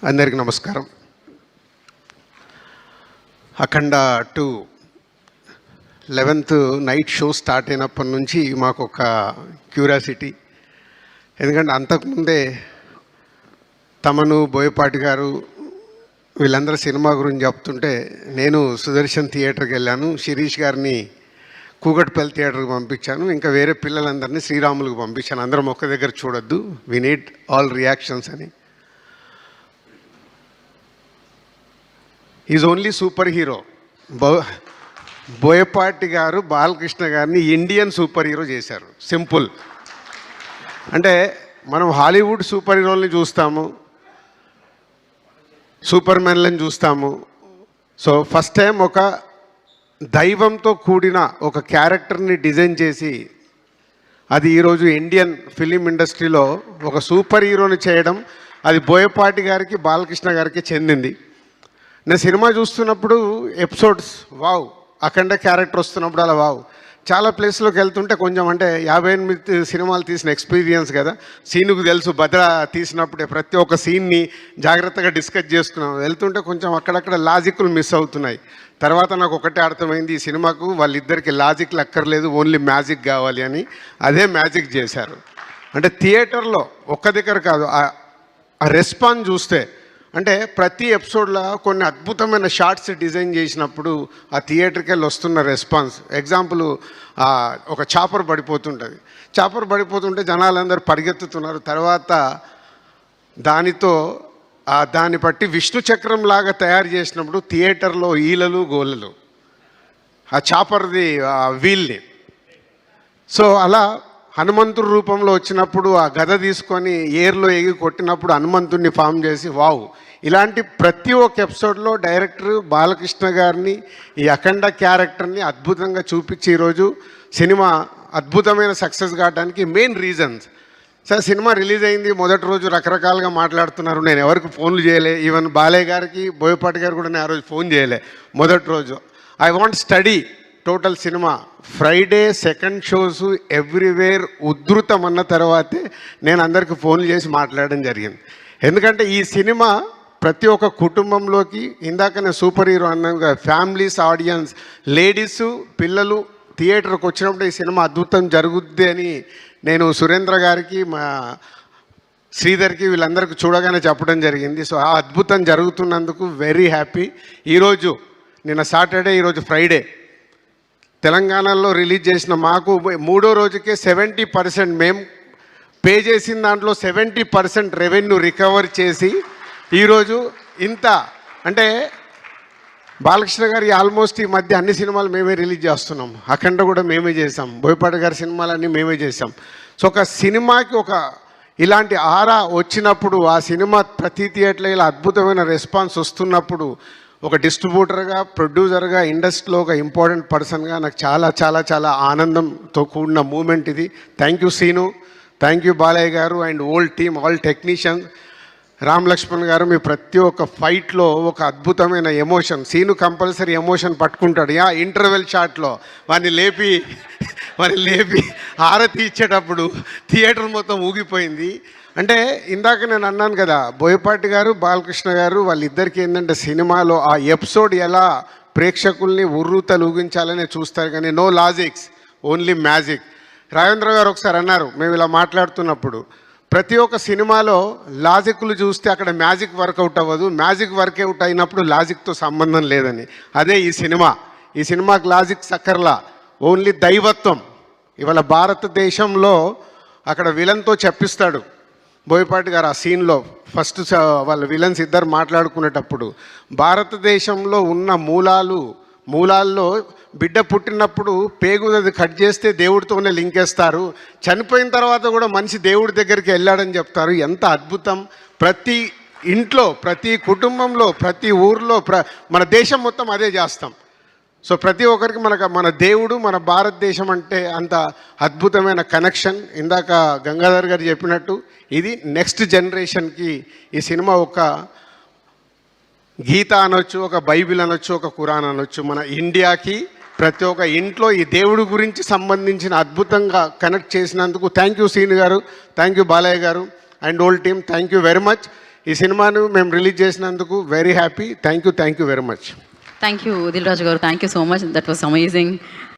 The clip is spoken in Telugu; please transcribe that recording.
అందరికీ నమస్కారం. అఖండ 2 11th నైట్ షో స్టార్ట్ అయినప్పటి నుంచి మాకు ఒక క్యూరియాసిటీ. ఎందుకంటే అంతకుముందే తమను, బోయపాటి గారు వీళ్ళందరూ సినిమా గురించి చెప్తుంటే నేను సుదర్శన్ థియేటర్కి వెళ్ళాను, శిరీష్ గారిని కూకట్పల్లి థియేటర్కి పంపించాను, ఇంకా వేరే పిల్లలందరినీ శ్రీరాములకు పంపించాను. అందరం ఒక్క దగ్గర చూడొద్దు, వి నీడ్ ఆల్ రియాక్షన్స్ అని. Is only super hero. Boyapati గారు బాలకృష్ణ గారిని ఇండియన్ సూపర్ హీరో చేశారు. సింపుల్. అంటే మనం హాలీవుడ్ సూపర్ హీరోల్ని చూస్తాము, సూపర్ మ్యాన్లను చూస్తాము. సో ఫస్ట్ టైం ఒక దైవంతో కూడిన ఒక క్యారెక్టర్ని డిజైన్ చేసి అది ఈరోజు ఇండియన్ ఫిలిం ఇండస్ట్రీలో ఒక సూపర్ హీరోని చేయడం, అది బోయపాటి గారికి, బాలకృష్ణ గారికి చెందింది. నేను సినిమా చూస్తున్నప్పుడు ఎపిసోడ్స్ వావ్, అఖండ క్యారెక్టర్ వస్తున్నప్పుడు అలా వావ్. చాలా ప్లేస్లోకి వెళ్తుంటే కొంచెం అంటే 58 సినిమాలు తీసిన ఎక్స్పీరియన్స్ కదా, సీనుకు తెలుసు. భద్ర తీసినప్పుడే ప్రతి ఒక్క సీన్ని జాగ్రత్తగా డిస్కస్ చేసుకున్నాం. వెళ్తుంటే కొంచెం అక్కడక్కడ లాజిక్లు మిస్ అవుతున్నాయి. తర్వాత నాకు ఒకటే అర్థమైంది, ఈ సినిమాకు వాళ్ళిద్దరికి లాజిక్లు అక్కర్లేదు, ఓన్లీ మ్యాజిక్ కావాలి అని. అదే మ్యాజిక్ చేశారు. అంటే థియేటర్లో ఒక్క దగ్గర కాదు, ఆ రెస్పాన్స్ చూస్తే అంటే ప్రతి ఎపిసోడ్లో కొన్ని అద్భుతమైన షార్ట్స్ డిజైన్ చేసినప్పుడు ఆ థియేటర్కి వెళ్ళి వస్తున్న రెస్పాన్స్. ఎగ్జాంపుల్, ఒక చాపర్ పడిపోతుంటుంది, చాపర్ పడిపోతుంటే జనాలందరూ పరిగెత్తుతున్నారు. తర్వాత దాన్ని బట్టి విష్ణు చక్రం లాగా తయారు చేసినప్పుడు థియేటర్లో ఈలలు గోలలు, ఆ చాపర్ది వీల్ని. సో అలా హనుమంతుడి రూపంలో వచ్చినప్పుడు ఆ గద తీసుకొని ఏర్లో ఎగి కొట్టినప్పుడు హనుమంతుడిని ఫామ్ చేసి వావ్. ఇలాంటి ప్రతి ఒక్క ఎపిసోడ్లో డైరెక్టర్ బాలకృష్ణ గారిని, ఈ అఖండ క్యారెక్టర్ని అద్భుతంగా చూపించి ఈరోజు సినిమా అద్భుతమైన సక్సెస్ కావడానికి main reasons. Sir cinema release అయింది, మొదటి రోజు రకరకాలుగా మాట్లాడుతున్నారు. నేను ఎవరికి ఫోన్లు చేయలే, ఈవెన్ బాలయ్య గారికి, బోయపాటి గారు కూడా నేను ఆ రోజు ఫోన్ చేయలే. మొదటి రోజు I want study total cinema. Friday second shows everywhere ఉధృతం అన్న తర్వాతే నేను అందరికీ ఫోన్లు చేసి మాట్లాడడం జరిగింది. ఎందుకంటే ఈ సినిమా ప్రతి ఒక్క కుటుంబంలోకి, ఇందాక నేను సూపర్ హీరో అన్నాను, ఫ్యామిలీస్, ఆడియన్స్, లేడీసు, పిల్లలు థియేటర్కి వచ్చినప్పుడు ఈ సినిమా అద్భుతం జరుగుద్ది అని నేను సురేంద్ర గారికి, మా శ్రీధర్కి, వీళ్ళందరికీ చూడగానే చెప్పడం జరిగింది. సో ఆ అద్భుతం జరుగుతున్నందుకు వెరీ హ్యాపీ. ఈరోజు నిన్న సాటర్డే, ఈరోజు ఫ్రైడే, తెలంగాణలో రిలీజ్ చేసిన మాకు మూడో రోజుకే 70% మేము పే చేసిన దాంట్లో 70% రెవెన్యూ రికవర్ చేసి ఈరోజు ఇంత అంటే బాలకృష్ణ గారి ఆల్మోస్ట్ ఈ మధ్య అన్ని సినిమాలు మేమే రిలీజ్ చేస్తున్నాం. అఖండ కూడా మేమే చేసాం, బోయపాటి గారి సినిమాలన్నీ మేమే చేసాం. సో ఒక సినిమాకి ఒక ఇలాంటి ఆరా వచ్చినప్పుడు, ఆ సినిమా ప్రతి థియేటర్లో ఇలా అద్భుతమైన రెస్పాన్స్ వస్తున్నప్పుడు, ఒక డిస్ట్రిబ్యూటర్గా, ప్రొడ్యూసర్గా, ఇండస్ట్రీలో ఒక ఇంపార్టెంట్ పర్సన్గా నాకు చాలా చాలా చాలా ఆనందంతో కూడిన మూమెంట్ ఇది. Thank you Seenu, thank you Balayya గారు and all team, all technicians. Ram Laxman గారు, మీ ప్రతి ఒక్క ఫైట్లో ఒక అద్భుతమైన ఎమోషన్. సీను కంపల్సరీ ఎమోషన్ పట్టుకుంటాడు. ఇంటర్వెల్ షాట్లో వాడిని లేపి హారతి ఇచ్చేటప్పుడు థియేటర్ మొత్తం ఊగిపోయింది. అంటే ఇందాక నేను అన్నాను కదా, బోయపాటి గారు, బాలకృష్ణ గారు వాళ్ళిద్దరికీ ఏంటంటే సినిమాలో ఆ ఎపిసోడ్ ఎలా ప్రేక్షకుల్ని ఉర్రూతలూగించాలని చూస్తారు, కానీ no logics, only magic. Rajendra garu ఒకసారి అన్నారు, మేము ఇలా మాట్లాడుతున్నప్పుడు, ప్రతి ఒక్క సినిమాలో లాజిక్లు చూస్తే అక్కడ మ్యాజిక్ వర్కౌట్ అవ్వదు, మ్యాజిక్ వర్కౌట్ అయినప్పుడు లాజిక్తో సంబంధం లేదని. అదే ఈ సినిమాకి లాజిక్ సక్కర్లా, ఓన్లీ దైవత్వం. ఇవాళ భారతదేశంలో అక్కడ విలన్తో చెప్పిస్తాడు బోయపాటి గారు ఆ సీన్లో. ఫస్ట్ వాళ్ళ విలన్స్ ఇద్దరు మాట్లాడుకునేటప్పుడు భారతదేశంలో ఉన్న మూలాల్లో బిడ్డ పుట్టినప్పుడు పేగుది కట్ చేస్తే దేవుడితోనే లింకేస్తారు, చనిపోయిన తర్వాత కూడా మనిషి దేవుడి దగ్గరికి వెళ్ళాడని చెప్తారు. ఎంత అద్భుతం! ప్రతి ఇంట్లో, ప్రతి కుటుంబంలో, ప్రతి ఊర్లో, మన దేశం మొత్తం అదే చేస్తాం. సో ప్రతి ఒక్కరికి మన దేవుడు, మన భారతదేశం అంటే అంత అద్భుతమైన కనెక్షన్. ఇందాక గంగాధర్ గారు చెప్పినట్టు ఇది నెక్స్ట్ జనరేషన్కి ఈ సినిమా ఒక గీత అనొచ్చు, ఒక బైబిల్ అనొచ్చు, ఒక ఖురాన్ అనొచ్చు. మన ఇండియాకి ప్రతి ఒక్క ఇంట్లో ఈ దేవుడి గురించి సంబంధించిన అద్భుతంగా కనెక్ట్ చేసినందుకు థ్యాంక్ యూ సీను గారు, థ్యాంక్ యూ బాలయ్య గారు and all team, thank you very much. ఈ సినిమాను మేము రిలీజ్ చేసినందుకు very happy. Thank you very much. Thank you Dil Raju గారు, thank you so much, that was amazing.